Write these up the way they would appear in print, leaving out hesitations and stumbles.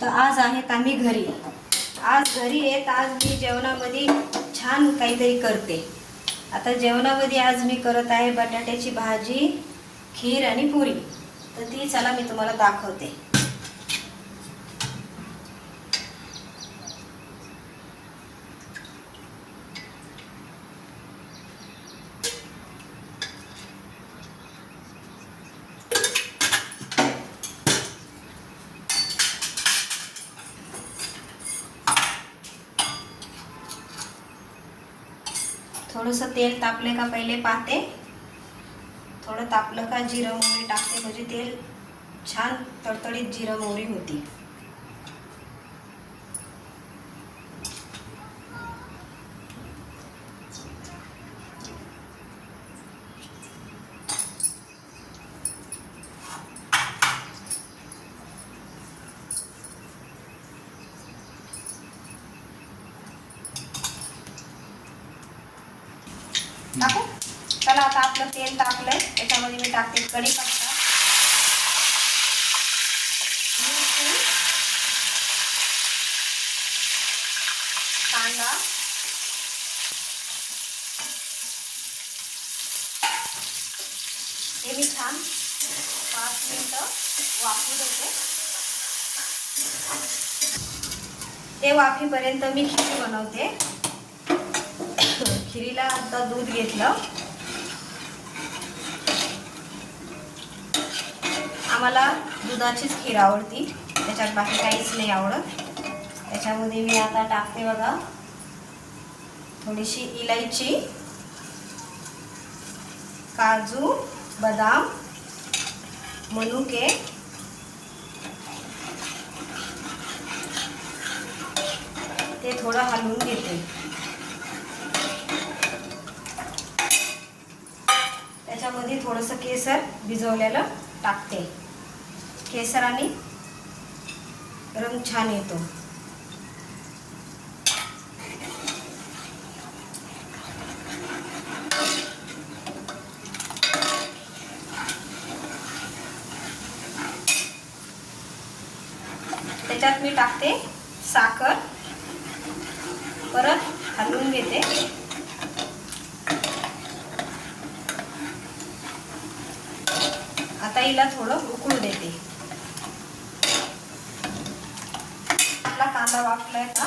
तर आज आहेत आम्ही घरी. आज घरी आहेत. आज मी जेवणामध्ये छान काहीतरी करते. आता जेवणामध्ये आज मी करत आहे बटाट्याची भाजी, खीर आणि पुरी. तर ती चला मी तुम्हाला दाखवते. थोडंसं तेल तापले का पहिले पाहते. थोडं तापलं का जिरं मोहरी टाकते, म्हणजे तेल छान तडतडीत जिरं मोहरी होती. टाकू. चला आता आपलं तेल तापलंय, त्याच्यामध्ये मी टाकते कढीपत्ता, मिरची, कांदा, हे मी छान 5 मिनिटं वाफू देते. ते वाफीपर्यंत मी खीर बनवते. खिरीला आता दूध घेतलं. आम्हाला दुधाचीच खीर आवडती, त्याच्यात बाकी काहीच नाही आवडत. त्याच्यामध्ये मी आता टाकते बघा थोडीशी इलायची, काजू, बदाम, मनुके, ते थोडं हलवून घेते. त्याच्यामध्ये थोडंसं केसर भिजवलेलं टाकते. केसराने रंग छान येतो. त्याच्यात मी टाकते साखर, परत हलवून घेते. आता हिला थोडं उकळू देते. आपला कांदा वाफलाय का?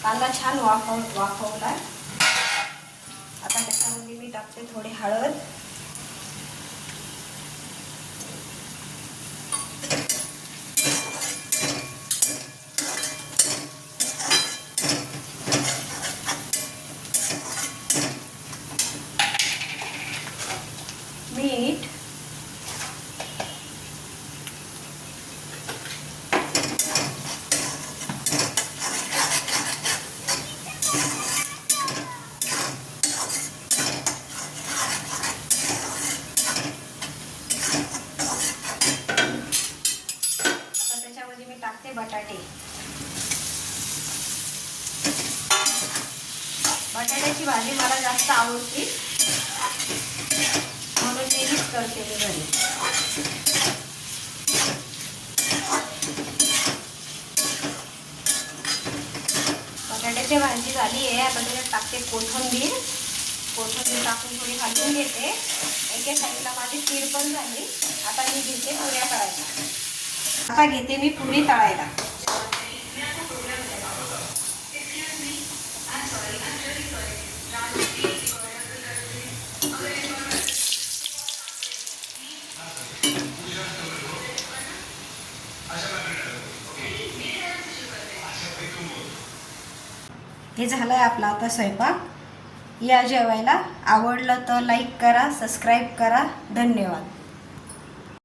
कांदा छान वाफवलाय. आता त्याच्यामध्ये मी टाकते थोडी हळद, मीठ, त्याच्यामध्ये मी टाकते बटाटे. बटाट्याची भाजी मला जास्त आवडते, म्हणून नेहमीच करते मी घरी. बटाट्याची भाजी झाली आहे. आता त्याच्यात टाकते कोथिंबीर. कोथिंबीर टाकून थोडी हलवून घेते. एके साईडला माझी खीर पण झाली. आता मी घेते पुऱ्या करायला. आता घेते मी पुरी तळायला. हे झालंय आपला आता स्वयंपाक. या जेवायला. आवडलं तर लाईक करा, सबस्क्राईब करा. धन्यवाद.